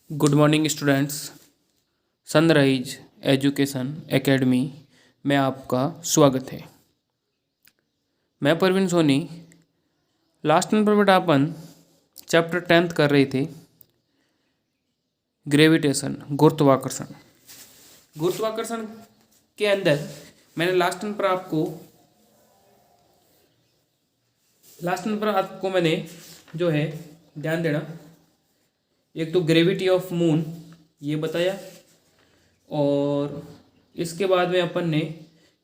Good morning students. Sunrise education academy में आपका स्वागत है। मैं प्रवीण सोनी। लास्ट नंबर पर अपन चैप्टर 10th कर रहे थे, ग्रेविटेशन, गुरुत्वाकर्षण। गुरुत्वाकर्षण के अंदर मैंने लास्ट नंबर आपको मैंने जो है ध्यान देना, एक तो ग्रेविटी ऑफ मून ये बताया, और इसके बाद में अपन ने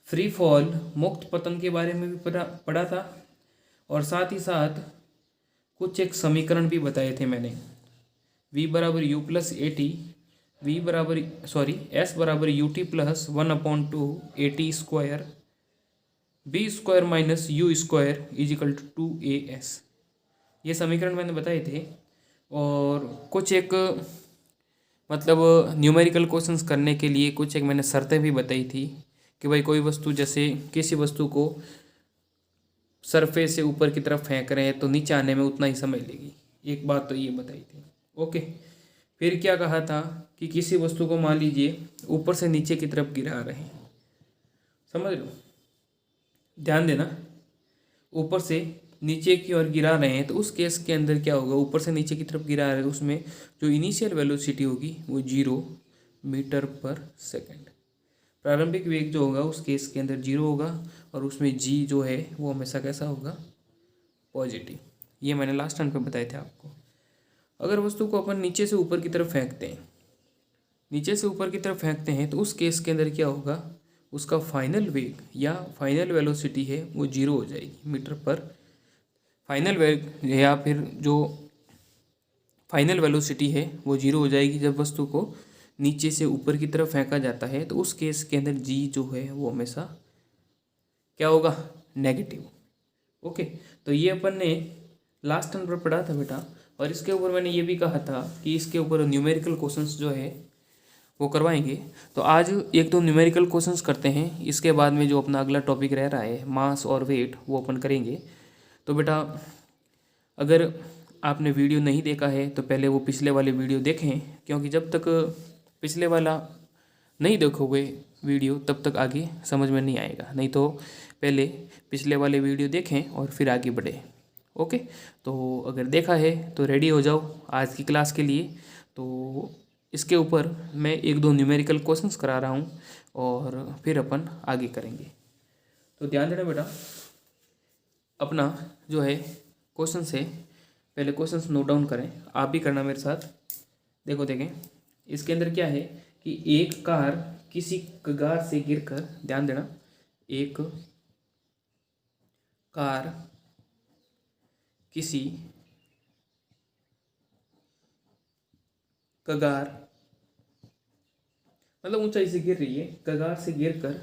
फ्री फॉल मुक्त पतन के बारे में भी पढ़ा था, और साथ ही साथ कुछ एक समीकरण भी बताए थे मैंने। v बराबर u plus a t, s बराबर u T plus 1/2 a t square, v square minus you square equal to 2as, ये समीकरण मैंने बताए थे। और कुछ एक मतलब न्यूमेरिकल क्वेश्चंस करने के लिए कुछ एक मैंने शर्तें भी बताई थी कि भाई कोई वस्तु, जैसे किसी वस्तु को सरफेस से ऊपर की तरफ फेंक रहे हैं तो नीचे आने में उतना ही समय लेगी। एक बात तो ये बताई थी। ओके, फिर क्या कहा था कि किसी वस्तु को मान लीजिए ऊपर से नीचे की तरफ गिरा रहे हैं, समझ लो, ध्यान देना, ऊपर से नीचे की ओर गिरा रहे हैं तो उस केस के अंदर क्या होगा, ऊपर से नीचे की तरफ गिरा रहे हैं उसमें जो इनिशियल वेलोसिटी होगी वो 0 मीटर पर सेकेंड, प्रारंभिक वेग जो होगा उस केस के अंदर 0 होगा, और उसमें जी जो है वो हमेशा कैसा होगा, पॉजिटिव। ये मैंने लास्ट टाइम पे बताए थे आपको। अगर वस्तु को अपन नीचे से ऊपर की तरफ फेंकते हैं, तो उस केस के अंदर क्या होगा, उसका फाइनल वेग या फाइनल वेलोसिटी है वो 0 हो जाएगी मीटर पर, फाइनल वेग या फिर जो फाइनल वेलोसिटी है वो 0 हो जाएगी जब वस्तु को नीचे से ऊपर की तरफ फेंका जाता है। तो उस केस के अंदर जी जो है वो हमेशा क्या होगा, नेगेटिव। ओके, तो ये अपन ने लास्ट टाइम पर पढ़ा था बेटा, और इसके ऊपर मैंने ये भी कहा था कि इसके ऊपर न्यूमेरिकल क्वेश्चंस जो है वो करवाएंगे। तो आज एक दो न्यूमेरिकल क्वेश्चंस करते हैं, इसके बाद में जो अपना अगला टॉपिक रह रहा है मास और वेट वो अपन करेंगे। तो बेटा अगर आपने वीडियो नहीं देखा है तो पहले वो पिछले वाले वीडियो देखें, क्योंकि जब तक पिछले वाला नहीं देखोगे वीडियो तब तक आगे समझ में नहीं आएगा। नहीं तो पहले पिछले वाले वीडियो देखें और फिर आगे बढ़े। ओके, तो अगर देखा है तो रेडी हो जाओ आज की क्लास के लिए। तो इसके ऊपर मैं एक दो न्यूमेरिकल क्वेश्चंस करा रहा हूँ और फिर अपन आगे करेंगे। तो ध्यान देना बेटा, अपना जो है क्वेश्चन से पहले क्वेश्चंस नोट डाउन करें, आप भी करना मेरे साथ। देखें इसके अंदर क्या है कि एक कार किसी कगार से गिरकर, ध्यान देना, एक कार किसी कगार मतलब ऊंचाई से गिर रही है, कगार से गिरकर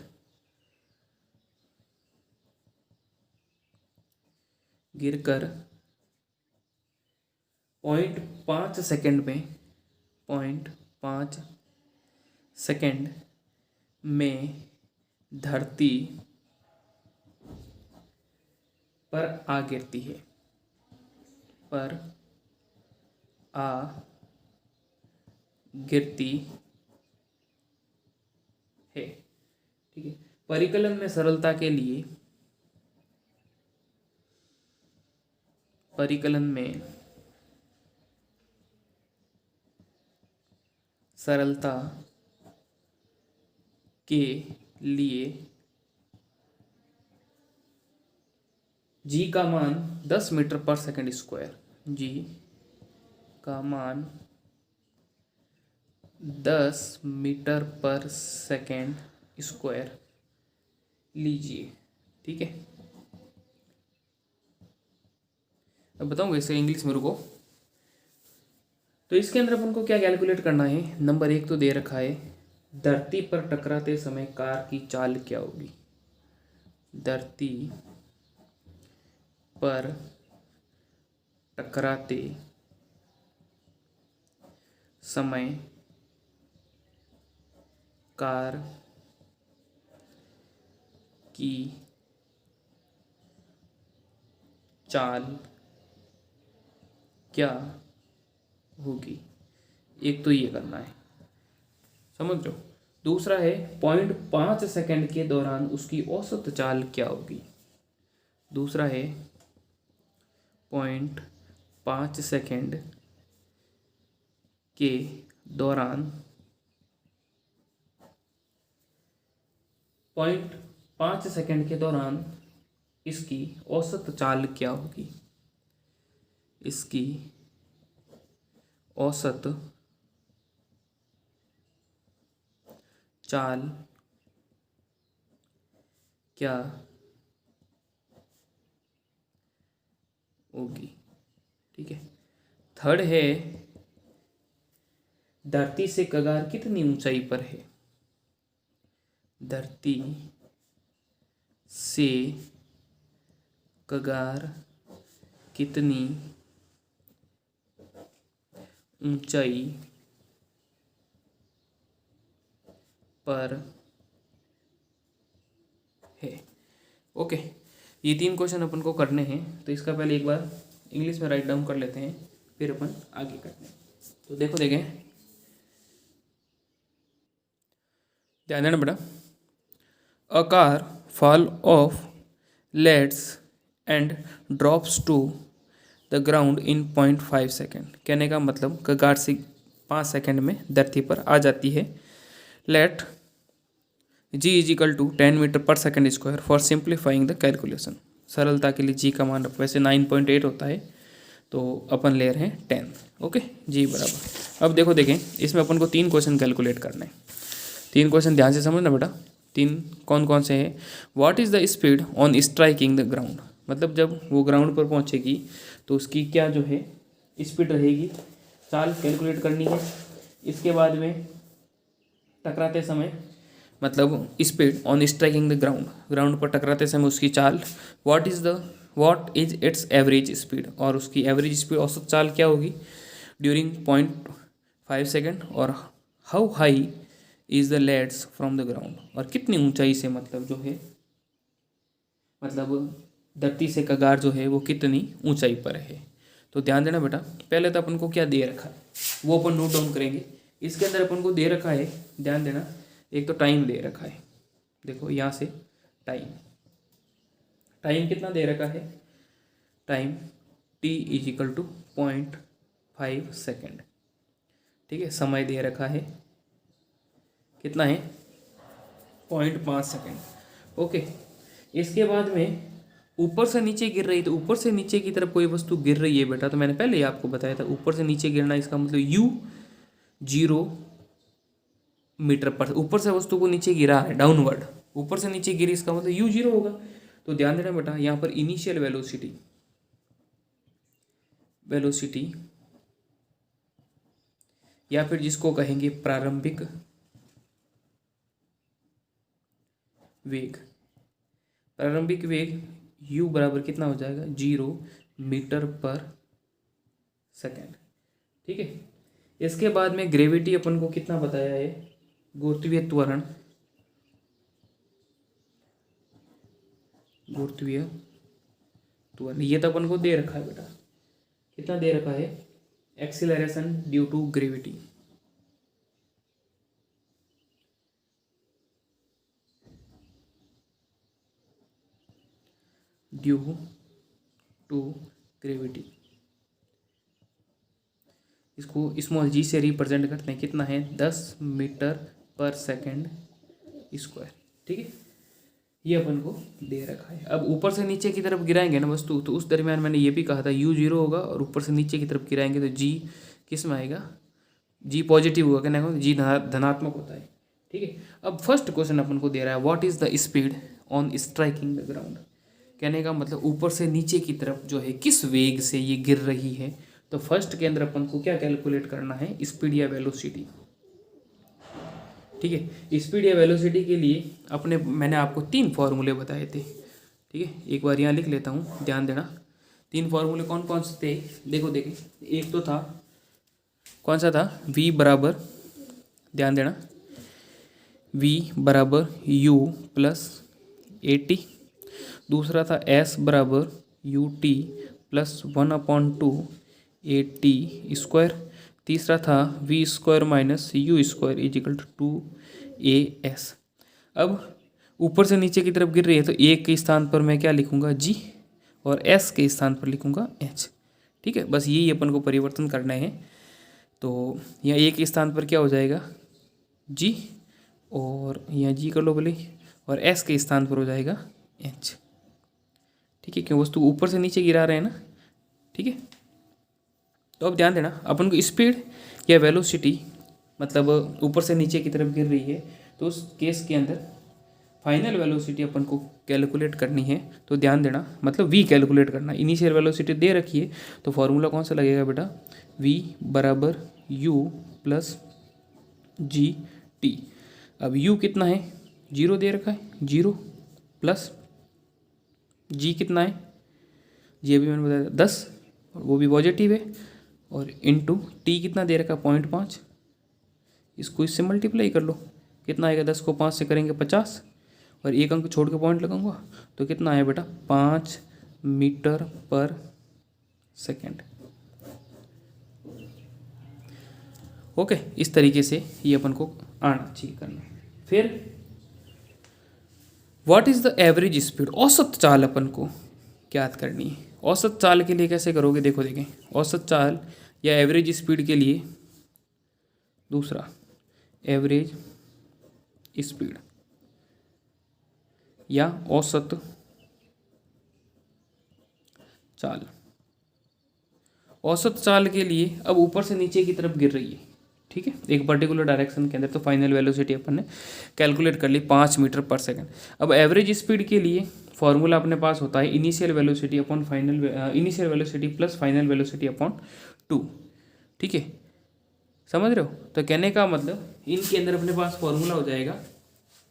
गिरकर 0.5 सेकेंड में 0.5 सेकेंड में धरती पर आ गिरती है, पर आ गिरती है। ठीक है, परिकलन में सरलता के लिए, परिकलन में सरलता के लिए जी का मान 10 मीटर पर सेकंड स्क्वायर, जी का मान 10 मीटर पर सेकंड स्क्वायर लीजिए। ठीक है, अब बताऊंगा इसे इंग्लिश में, रुको। तो इसके अंदर अपन को क्या कैलकुलेट करना है, नंबर 1 तो दे रखा है, धरती पर टकराते समय कार की चाल क्या होगी, धरती पर टकराते समय कार की चाल क्या होगी। एक तो ये करना है, समझ लो। दूसरा है 0.5 सेकंड के दौरान उसकी औसत चाल क्या होगी। दूसरा है 0.5 सेकंड के दौरान 0.5 सेकंड के दौरान इसकी औसत चाल क्या होगी। इसकी औसत चाल क्या होगी, ठीक है। थर्ड है धरती से कगार कितनी ऊंचाई पर है। धरती से कगार कितनी ऊंचाई पर है। ओके, ये 3 क्वेश्चन अपन को करने हैं, तो इसका पहले एक बार इंग्लिश में राइट डाउन कर लेते हैं, फिर अपन आगे करते हैं। तो देखो देखें, ध्यान देना बेटा। A car fall off ledge and drops to the ground in 0.5 second. कहने का मतलब कार से 5 सेकेंड में धरती पर आ जाती है। Let g is equal to 10 metre per second square for simplifying the calculation. सरलता के लिए g का मान वैसे 9.8 होता है, तो अपन ले रहे हैं 10। ओके, g बराबर। अब देखो देखें, इसमें अपन को 3 क्वेश्चन कैलकुलेट करने हैं। 3 क्वेश्चन ध्यान से समझना बेटा। 3 कौन कौन से हैं। What is the speed on striking the ground, मतलब जब वो ग्राउंड पर पहुंचेगी तो उसकी क्या जो है स्पीड रहेगी, चाल कैलकुलेट करनी है। इसके बाद में टकराते समय, मतलब speed on striking the ground, ground पर टकराते समय उसकी चाल। What is it's average speed, और उसकी एवरेज स्पीड औसत चाल क्या होगी ड्यूरिंग 0.5 सेकेंड। और how high is the let's from the ground, और कितनी ऊंचाई से मतलब जो है, मतलब धरती से कगार जो है वो कितनी ऊंचाई पर है। तो ध्यान देना बेटा, पहले तो अपन को क्या दे रखा है वो अपन नोट डाउन करेंगे। इसके अंदर अपन को दे रखा है, ध्यान देना, एक तो टाइम दे रखा है। देखो यहाँ से टाइम कितना दे रखा है, time t is equal to 0.5 second, ठीक है। समय दे रखा है कितना है, 0.5 सेकेंड। ओके, इसके बाद में ऊपर से नीचे गिर रही, तो ऊपर से नीचे की तरफ कोई वस्तु गिर रही है बेटा, तो मैंने पहले ही आपको बताया था ऊपर से नीचे गिरना, इसका मतलब u 0 मीटर पर, ऊपर से वस्तु को नीचे गिरा है, डाउनवर्ड ऊपर से नीचे गिरी, इसका मतलब u 0 होगा। तो ध्यान देना बेटा, यहाँ पर इनिशियल वेलोसिटी या फिर जिसको कहेंगे प्रारंभिक वेग, प्रारंभिक वेग u बराबर कितना हो जाएगा 0 मीटर पर सेकेंड, ठीक है। इसके बाद में ग्रेविटी अपन को कितना बताया है, गुरुत्वीय त्वरण, ये तो अपन को दे रखा है बेटा, कितना दे रखा है, acceleration due to gravity, due to gravity. इसको स्मॉल g से रिप्रेजेंट करते हैं, कितना है 10 मीटर पर सेकेंड स्क्वायर, ठीक है। ये अपन को दे रखा है। अब ऊपर से नीचे की तरफ गिराएंगे ना वस्तु, तो उस दरमियान मैंने ये भी कहा था u 0 होगा, और ऊपर से नीचे की तरफ गिराएंगे तो g किस में आएगा, g पॉजिटिव होगा, कहना g धनात्मक होता है, ठीक है। अब फर्स्ट क्वेश्चन अपन को दे रहा है what is the speed on striking the ground, कहने का मतलब ऊपर से नीचे की तरफ जो है किस वेग से ये गिर रही है। तो फर्स्ट के अंदर अपन को क्या कैलकुलेट करना है, स्पीड या वेलोसिटी, ठीक है। स्पीड या वेलोसिटी के लिए अपने मैंने आपको 3 फॉर्मूले बताए थे, ठीक है। एक बार यहाँ लिख लेता हूँ, ध्यान देना। 3 फॉर्मूले कौन कौन से थे, देखो देखें, एक तो था कौन सा था, v बराबर, ध्यान देना, v बराबर u प्लस AT। दूसरा था s बराबर ut प्लस 1/2 AT स्क्वायर। तीसरा था V square minus you square is equal to 2AS। अब ऊपर से नीचे की तरफ गिर रही है तो ए के स्थान पर मैं क्या लिखूंगा जी, और एस के स्थान पर लिखूंगा एच। ठीक है, बस यही अपन को परिवर्तन करना है। तो यहाँ ए के स्थान पर क्या हो जाएगा जी, और यहाँ जी कर लो भले, और एस के स्थान पर हो जाएगा एच। ठीक है, क्यों वस्तु ऊपर से नीचे गिरा रहे हैं ना। ठीक है, तो अब ध्यान देना, अपन को स्पीड या वेलोसिटी मतलब ऊपर से नीचे की तरफ गिर रही है तो उस केस के अंदर फाइनल वेलोसिटी अपन को कैलकुलेट करनी है। तो ध्यान देना, मतलब वी कैलकुलेट करना। इनिशियल वेलोसिटी दे रखी है तो फॉर्मूला कौन सा लगेगा बेटा, वी बराबर यू प्लस जी टी। अब यू कितना है, 0 दे रखा है, 0 प्लस जी कितना है, जी अभी मैंने बताया 10 और वो भी पॉजिटिव है, और इनटू टी कितना दे रखा है 0.5। इसको इससे मल्टीप्लाई कर लो, कितना आएगा, 10 को 5 से करेंगे 50, और एक अंक छोड़ के पॉइंट लगाऊंगा तो कितना आया बेटा 5 मीटर पर सेकेंड। ओके, इस तरीके से ये अपन को आना चाहिए करना। फिर what is the average speed, औसत चाल अपन को ज्ञात करनी है। औसत चाल के लिए कैसे करोगे, देखो देखें, औसत चाल या एवरेज स्पीड के लिए दूसरा एवरेज स्पीड या औसत चाल। औसत चाल के लिए अब ऊपर से नीचे की तरफ गिर रही है, ठीक है, एक पर्टिकुलर डायरेक्शन के अंदर, तो फाइनल वेलोसिटी अपन ने कैलकुलेट कर ली 5 मीटर पर सेकंड। अब एवरेज स्पीड के लिए फॉर्मूला अपने पास होता है initial velocity upon final, initial velocity plus final velocity upon 2। ठीक है, समझ रहे हो। तो कहने का मतलब इनके अंदर अपने पास फॉर्मूला हो जाएगा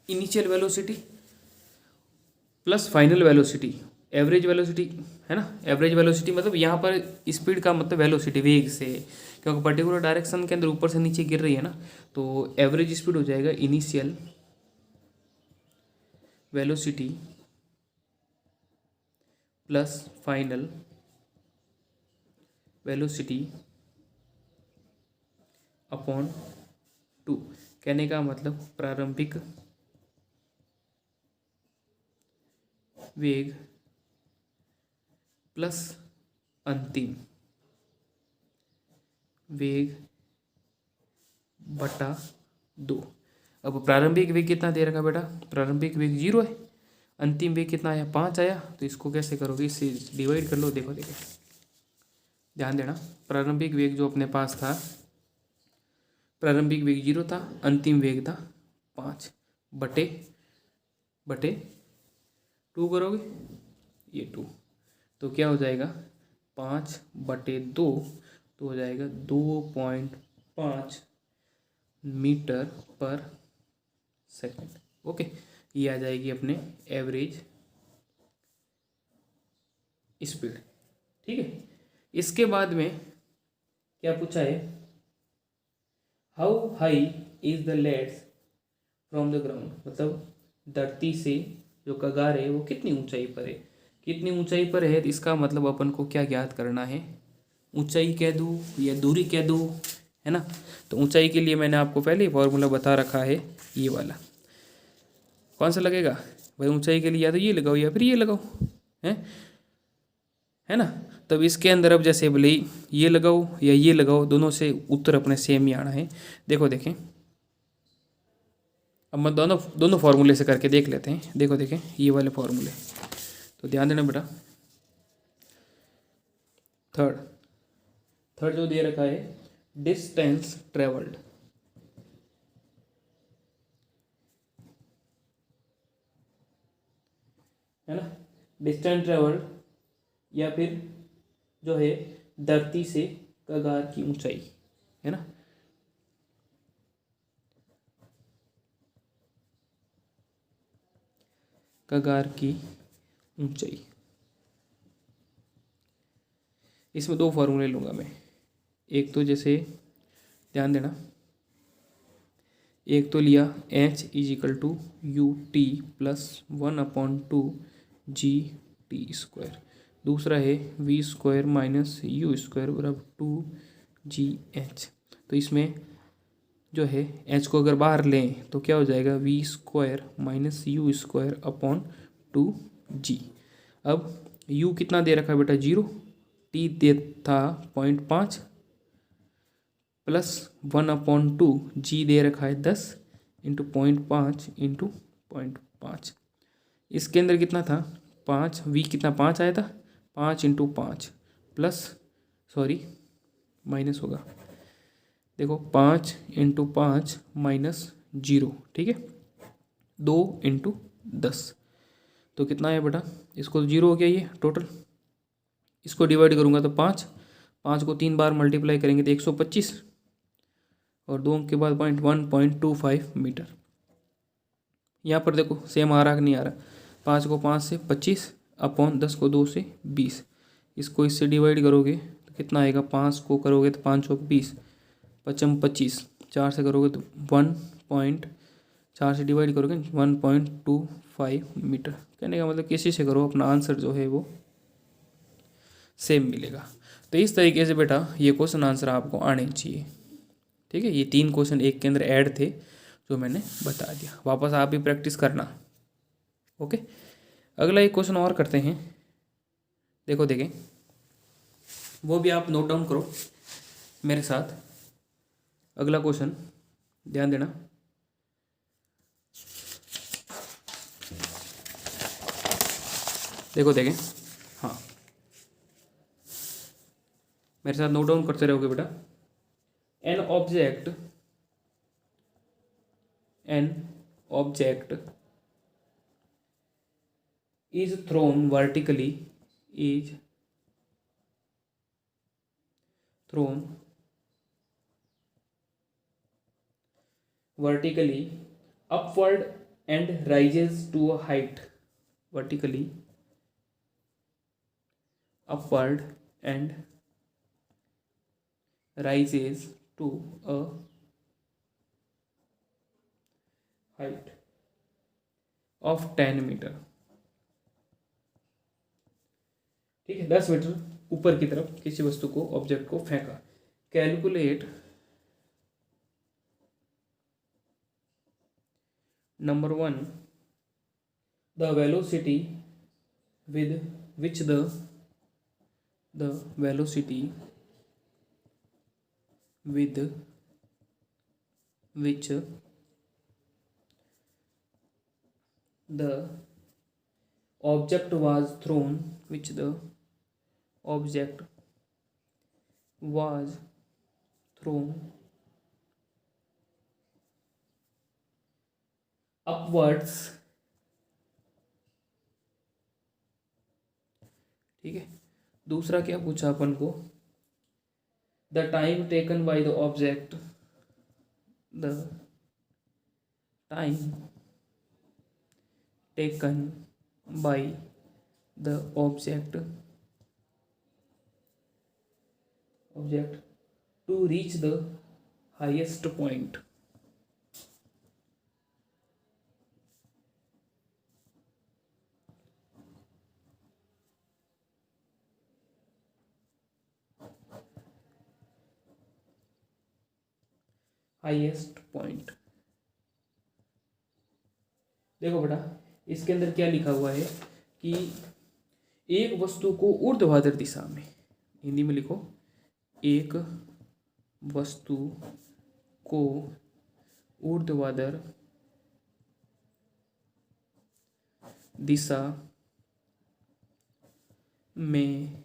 initial velocity plus final velocity, average velocity है ना। एवरेज वेलोसिटी मतलब यहाँ पर स्पीड का मतलब वेलोसिटी, वेग से, क्योंकि पर्टिकुलर डायरेक्शन के अंदर ऊपर से नीचे गिर रही है ना, तो एवरेज स्पीड हो जाएगा initial velocity plus final velocity upon 2। कहने का मतलब प्रारंभिक वेग प्लस अंतिम वेग बटा 2। अब प्रारंभिक वेग कितना दे रखा बेटा, प्रारंभिक वेग 0 है, अंतिम वेग कितना आया 5 आया, तो इसको कैसे करोगे, इससे डिवाइड कर लो। देखो देखो ध्यान देना, प्रारंभिक वेग जो अपने पास था, प्रारंभिक वेग 0 था, अंतिम वेग था 5 बटे 2 करोगे, ये 2, तो क्या हो जाएगा 5 बटे 2, तो हो जाएगा 2.5 मीटर पर सेकंड। ओके, ये आ जाएगी अपने एवरेज स्पीड। ठीक है, इसके बाद में क्या पूछा है, how high is the leads from the ground, मतलब धरती से जो कगार है वो कितनी ऊंचाई पर है, कितनी ऊंचाई पर है, तो इसका मतलब अपन को क्या ज्ञात करना है, ऊंचाई कह दूँ या दूरी कह दूँ, है ना। तो ऊंचाई के लिए मैंने आपको पहले ही फॉर्मूला बता रखा है, ये वाला कौन सा लगेगा भाई, ऊंचाई के लिए या तो ये लगाओ या फिर ये लगाओ, है ना। तब इसके अंदर अब जैसे भले ये लगाओ या ये लगाओ, दोनों से उत्तर अपने सेम ही आना है। देखो देखें, अब मैं दोनों फार्मूले से करके देख लेते हैं। देखो देखें ये वाले फार्मूले, तो ध्यान देना बेटा। थर्ड जो दे रखा है डिस्टेंस ट्रेवल्ड, है ना, डिस्टेंस ट्रेवल्ड या फिर जो है धरती से कगार की ऊंचाई, है ना। कगार की ऊंचाई, इसमें 2 फार्मूले लूँगा मैं। एक तो जैसे ध्यान देना, एक तो लिया h is equal to U T plus 1/2 G T square, दूसरा है V square minus you square बराबर 2 जी एच। तो इसमें जो है h को अगर बाहर लें तो क्या हो जाएगा, v² minus u² upon 2g। अब u कितना दे रखा है बेटा, 0, t दे था 0.5 प्लस 1/2, g दे रखा है 10 इंटू 0.5 इंटू 0.5। इसके अंदर कितना था 5, v कितना 5 आया था, 5 इंटू 5 प्लस माइनस होगा, देखो 5 इंटू 5 माइनस 0, ठीक है, 2 इंटू 10, तो कितना है बेटा, इसको 0 हो गया ये टोटल। इसको डिवाइड करूँगा तो 5 को 3 बार मल्टीप्लाई करेंगे तो 125 और 2 के बाद 1.25 मीटर। यहाँ पर देखो सेम आ रहा कि नहीं आ रहा, 5 को 5 से 25 अपॉन 10 को 2 से 20, इसको इससे डिवाइड करोगे तो कितना आएगा, 5 को करोगे तो 5 को 20, 25, 4 से करोगे तो 4 से डिवाइड करोगे 1.25 मीटर। कहने का मतलब किसी से करो अपना आंसर जो है वो सेम मिलेगा। तो इस तरीके से बेटा ये क्वेश्चन आंसर आपको आने चाहिए, ठीक है। ये 3 क्वेश्चन एक के अंदर ऐड थे जो मैंने बता दिया, वापस आप भी प्रैक्टिस करना, ओके। अगला एक क्वेश्चन और करते हैं, देखो देखें, वो भी आप नोट डाउन करो मेरे साथ। अगला क्वेश्चन ध्यान देना, देखो देखें, हाँ मेरे साथ नोट डाउन करते रहोगे बेटा। An object is thrown vertically upward and rises to a height, vertically upward and rises to a height of 10 metre, ठीक है, 10 मीटर ऊपर की तरफ किसी वस्तु को, ऑब्जेक्ट को फेंका। Calculate number 1 the velocity with which the velocity with which the object was thrown, which the object was thrown upwards, ठीक है। दूसरा क्या पूछा अपन को, the time taken by the object, the time taken by the object to reach the highest point, highest point. देखो बेटा इसके अंदर क्या लिखा हुआ है कि एक वस्तु को ऊर्ध्वाधर दिशा में, हिंदी में लिखो, एक वस्तु को ऊर्ध्वाधर दिशा में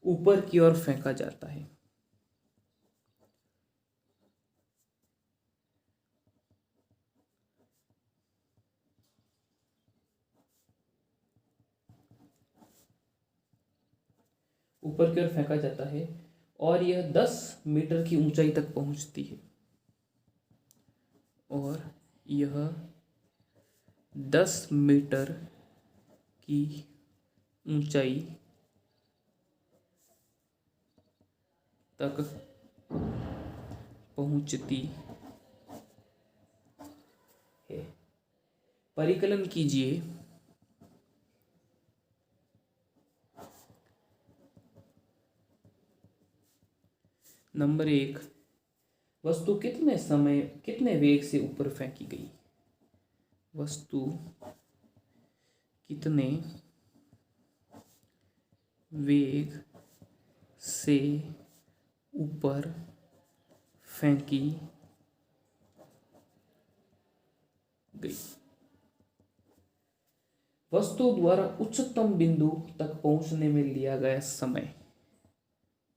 ऊपर की ओर फेंका जाता है। ऊपर की ओर फेंका जाता है और यह 10 मीटर की ऊंचाई तक पहुंचती है, और यह 10 मीटर की ऊंचाई तक पहुंचती है। परिकलन कीजिए नंबर 1 वस्तु कितने वेग से ऊपर फेंकी गई, वस्तु कितने वेग से ऊपर फेंकी गई। वस्तु द्वारा उच्चतम बिंदु तक पहुंचने में लिया गया समय,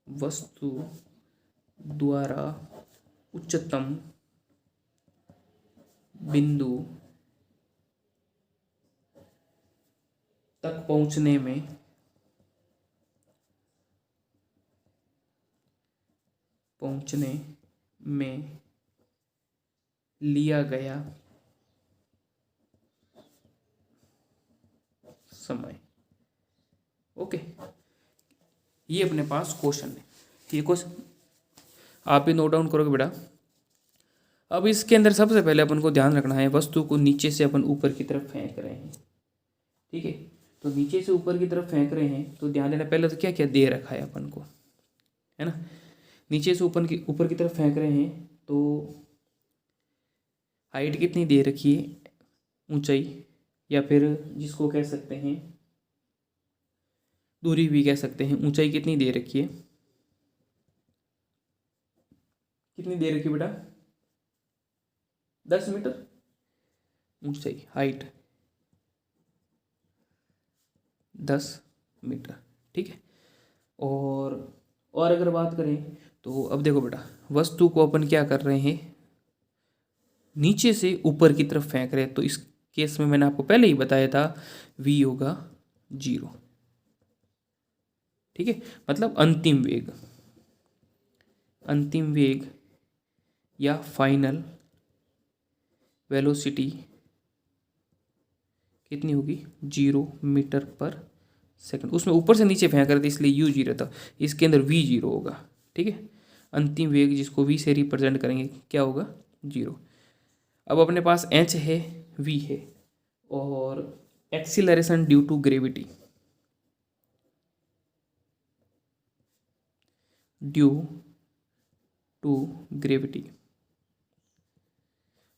वस्तु द्वारा उच्चतम बिंदु तक पहुंचने में लिया गया समय। ओके, ये अपने पास क्वेश्चन है। ये क्वेश्चन आप भी नोट डाउन करोगे बेटा। अब इसके अंदर सबसे पहले अपन को ध्यान रखना है, वस्तु को नीचे से अपन ऊपर की तरफ फेंक रहे हैं, ठीक है। तो नीचे से ऊपर की तरफ फेंक रहे हैं तो ध्यान देना, पहले तो क्या क्या दे रखा है अपन को, है ना। नीचे से ऊपर की तरफ फेंक रहे हैं तो हाइट कितनी दे रखी है, ऊंचाई, या फिर जिसको कह सकते हैं दूरी भी कह सकते हैं। ऊंचाई कितनी दे रखी है, कितनी दे रखी है बेटा, 10 मीटर ऊंचाई, हाइट 10 मीटर, ठीक है। और अगर बात करें तो अब देखो बेटा, वस्तु को अपन क्या कर रहे हैं, नीचे से ऊपर की तरफ फेंक रहे हैं। तो इस केस में मैंने आपको पहले ही बताया था v होगा 0, ठीक है। मतलब अंतिम वेग या फाइनल वेलोसिटी कितनी होगी, 0 मीटर पर सेकंड। उसमें ऊपर से नीचे फेंक रहे थे इसलिए u 0 था, इसके अंदर v 0 होगा, ठीक है। अंतिम वेग जिसको v से रिप्रेजेंट करेंगे क्या होगा, 0। अब अपने पास h है, v है, और एक्सीलरेशन ड्यू टू ग्रेविटी,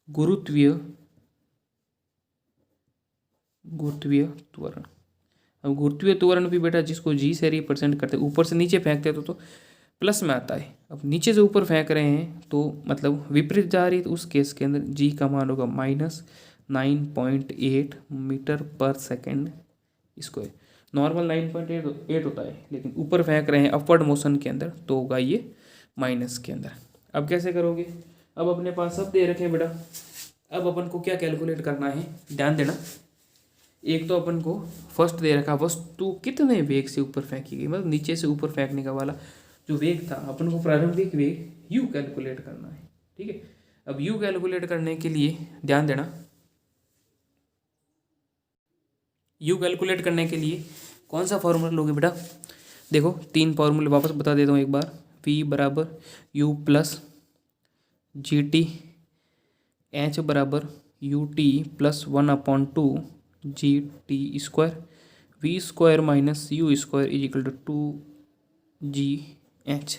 गुरुत्वीय त्वरण। अब गुरुत्वीय त्वरण भी बेटा जिसको g से रिप्रेजेंट करते हैं, ऊपर से नीचे फेंकते तो प्लस में आता है। अब नीचे से ऊपर फेंक रहे हैं तो मतलब विपरीत जा रही है, तो उस केस के अंदर g का मान होगा -9.8 metre per second square. Normal 9.8 होता है, लेकिन ऊपर फेंक रहे हैं अपवर्ड मोशन के अंदर तो होगा ये माइनस के अंदर। अब कैसे करोगे, अब अपने पास सब दे रखे हैं बेटा। अब अपन को क्या कैलकुलेट करना है, ध्यान देना। एक तो अपन को फर्स्ट दे रखा वस्तु कितने वेग से ऊपर फेंकी गई, मतलब नीचे से ऊपर फेंकने का वाला जो वेग था, अपन को प्रारंभिक वेग u कैलकुलेट करना है, ठीक है। अब u कैलकुलेट करने के लिए ध्यान देना, u कैलकुलेट करने के लिए कौन सा फॉर्मूला लोगे बेटा, देखो 3 फॉर्मूले वापस बता देता हूँ एक बार। v बराबर u plus g t, h बराबर u T plus 1/2 G T square, v square minus you square is equal to 2gh।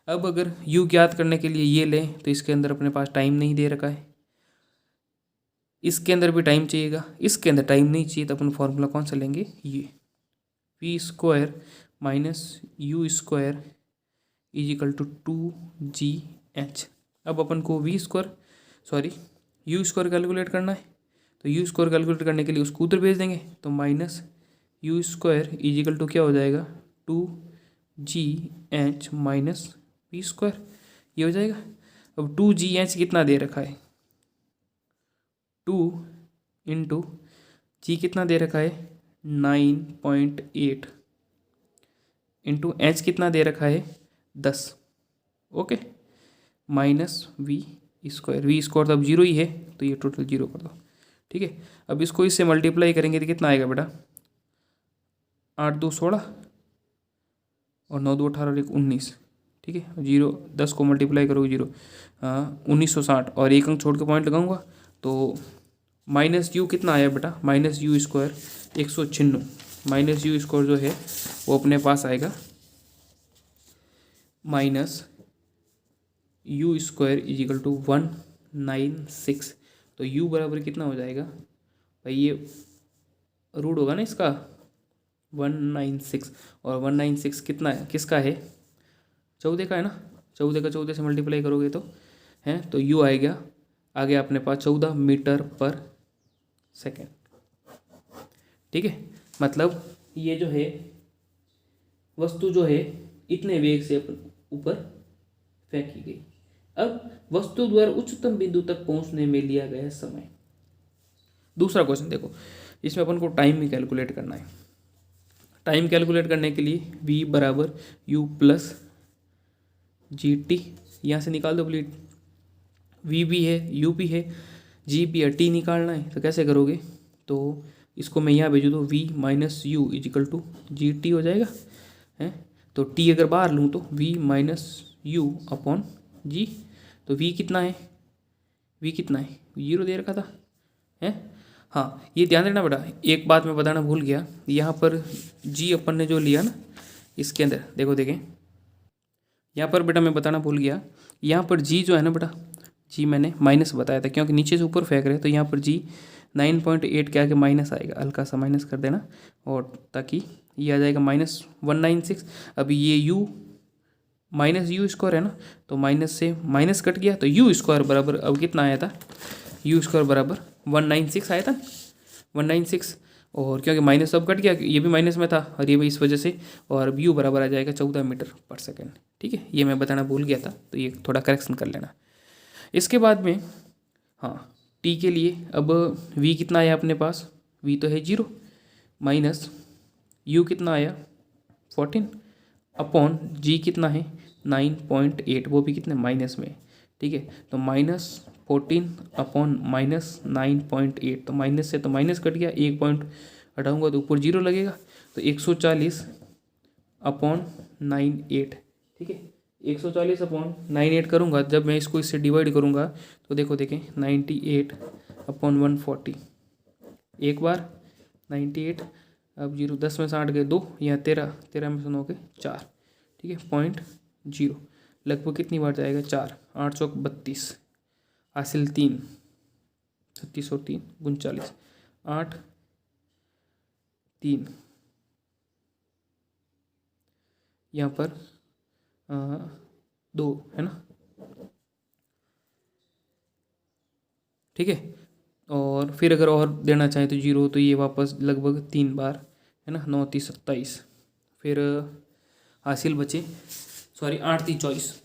अब अगर u ज्ञात करने के लिए ये लें तो इसके अंदर अपने पास टाइम नहीं दे रखा है, इसके अंदर भी टाइम चाहिएगा, इसके अंदर टाइम नहीं चाहिए, तो अपन फॉर्मूला कौन सा लेंगे, ये V square minus you square is equal to 2gh। अब अपन को यू स्क्वायर कैलकुलेट करना है, तो यू स्क्वायर कैलकुलेट करने के लिए उसको उधर भेज देंगे, तो minus you square is equal to क्या हो जाएगा, 2gh माइनस वी स्क्वायर, ये हो जाएगा। अब 2gh कितना दे रखा है, 2 इंटू जी कितना दे रखा है 9.8 इंटू एच कितना दे रखा है 10, ओके, माइनस वी स्क्वायर तो अब 0 ही है, तो ये टोटल 0 कर दो, ठीक है। अब इसको इससे मल्टीप्लाई करेंगे तो कितना आएगा बेटा, 8 2 16 और 9 2 18 और 1 19, ठीक है। 0 10 को मल्टीप्लाई करोगे 0 1960 और एक अंक छोड़ के पॉइंट लगाऊंगा तो माइनस यू कितना आया बेटा, minus you square 196, minus you square जो है वो अपने पास आएगा U square is equal to 196। तो यू बराबर कितना हो जाएगा भाई, ये रूट होगा ना इसका 196, और 196 कितना है, किसका है, 14 का है ना, 14 का 14 से मल्टीप्लाई करोगे तो है, तो यू आएगा आगे अपने पास 14 मीटर पर सेकेंड। ठीक है, मतलब ये जो है वस्तु जो है इतने वेग से ऊपर फेंकी गई। अब वस्तु द्वारा उच्चतम बिंदु तक पहुंचने में लिया गया समय। दूसरा क्वेश्चन देखो, इसमें अपन को टाइम भी कैलकुलेट करना है। टाइम कैलकुलेट करने के लिए v बराबर u प्लस जी टी, यहाँ से निकाल दो प्लीज। v भी है, u भी है, g भी है, t निकालना है तो कैसे करोगे, तो इसको मैं यहाँ भेजूँ तो v minus U is equal to G T हो जाएगा है। तो t अगर बाहर लूँ तो v माइनस यू अपॉन जी। तो v कितना है, v कितना है, 0 दे रखा था है। हाँ ये ध्यान देना बेटा, एक बात मैं बताना भूल गया, यहाँ पर g अपन ने जो लिया ना इसके अंदर देखो देखें, यहाँ पर बेटा मैं बताना भूल गया, यहाँ पर g जो है ना बेटा, g मैंने माइनस बताया था क्योंकि नीचे से ऊपर फेंक रहे, तो यहाँ पर g 9.8 के आगे माइनस आएगा, हल्का सा माइनस कर देना, और ताकि ये आ जाएगा -196। अभी ये u माइनस यू स्क्वायर है ना, तो माइनस से माइनस कट गया, तो यू स्क्वायर बराबर अब कितना आया था, यू स्क्वायर बराबर 196 आया था 196, और क्योंकि माइनस अब कट गया, ये भी माइनस में था और ये भी इस वजह से, और अब यू बराबर आ जाएगा 14 मीटर पर सेकेंड। ठीक है, ये मैं बताना भूल गया था, तो ये थोड़ा करेक्शन कर लेना। इसके बाद में हाँ टी के लिए अब वी कितना आया अपने पास, वी तो है 0 माइनस यू कितना आया 14 अपॉन जी कितना है 9.8, वो भी कितने माइनस में। ठीक है, तो -14 अपॉन -9.8, तो माइनस से तो माइनस कट गया, 1 पॉइंट हटाऊंगा तो ऊपर 0 लगेगा, तो 140 अपॉन 98। ठीक है, 140 अपॉन 98 करूँगा, जब मैं इसको इससे डिवाइड करूँगा तो देखो देखें 98 अपॉन 140, एक बार 98, अब 0 10 में से 8 गए 2, यहाँ 13, 13 में से 9 गए 4। ठीक है, 0.0 लगभग कितनी बार जाएगा 4, 8 चौक 32, हासिल 3, 36 और 3 39, 8 3, यहाँ पर 2 है ना। ठीक है, और फिर अगर और देना चाहें तो 0, तो ये वापस लगभग 3 बार है ना, 9 3 27, फिर हासिल बचे, सॉरी 8 3 24,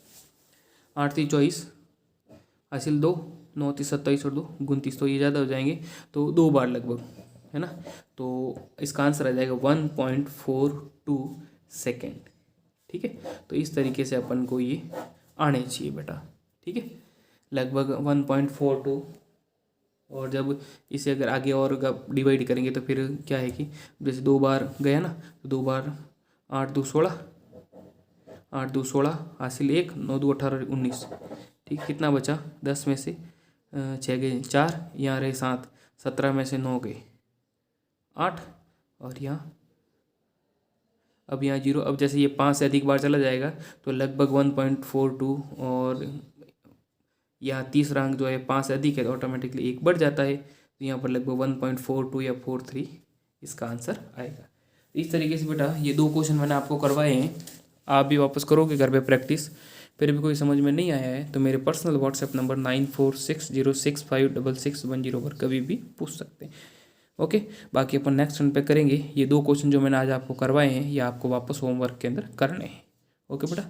8 3 24 हासिल 2, 9 3 27 और 2 29, तो ये ज़्यादा हो जाएंगे, तो 2 बार लगभग है ना, तो इसका आंसर आ जाएगा 1.42 सेकेंड। ठीक है, तो इस तरीके से अपन को ये आने चाहिए बेटा। ठीक है, लगभग 1.42, और जब इसे अगर आगे और डिवाइड करेंगे तो फिर क्या है कि जैसे 2 बार गया ना, तो 2 बार 8 2 16, 8 2 16 हासिल 1, 9 2 18 19। ठीक, कितना बचा, 10 में से 6 गए 4, यहाँ रहे 7, 17 में से 9 गए 8, और यहाँ अब यहाँ 0। अब जैसे ये 5 से अधिक बार चला जाएगा तो लगभग 1.42, और यहाँ तीसरा अंक जो है 5 से अधिक है तो ऑटोमेटिकली 1 बढ़ जाता है, तो यहाँ पर लगभग 1.42 या 43 इसका आंसर आएगा। इस तरीके से बेटा ये 2 क्वेश्चन मैंने आपको करवाए हैं, आप भी वापस करोगे घर पे प्रैक्टिस, फिर भी कोई समझ में नहीं आया है तो मेरे पर्सनल व्हाट्सएप नंबर 9460656610 पर कभी भी पूछ सकते हैं। ओके, बाकी अपन नेक्स्ट टर्न पे करेंगे। ये 2 क्वेश्चन जो मैंने आज आपको करवाए हैं ये आपको वापस होमवर्क के अंदर करने हैं। ओके बेटा,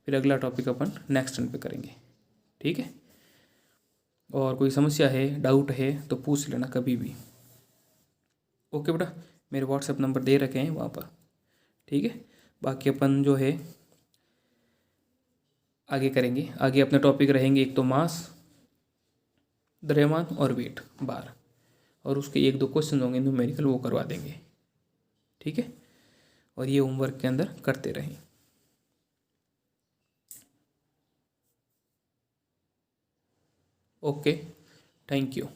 फिर अगला टॉपिक अपन नेक्स्ट टर्न पे करेंगे। ठीक है, और कोई समस्या है, डाउट है तो पूछ लेना कभी भी। ओके बेटा, मेरे व्हाट्सएप नंबर दे रखे हैं वहाँ पर। ठीक है, बाकी अपन जो है आगे करेंगे, आगे अपने टॉपिक रहेंगे, एक तो मास, द्रव्यमान और वेट बार, और उसके 1-2 क्वेश्चन होंगे न्यूमेरिकल, वो करवा देंगे। ठीक है, और ये होमवर्क के अंदर करते रहें। Okay, thank you.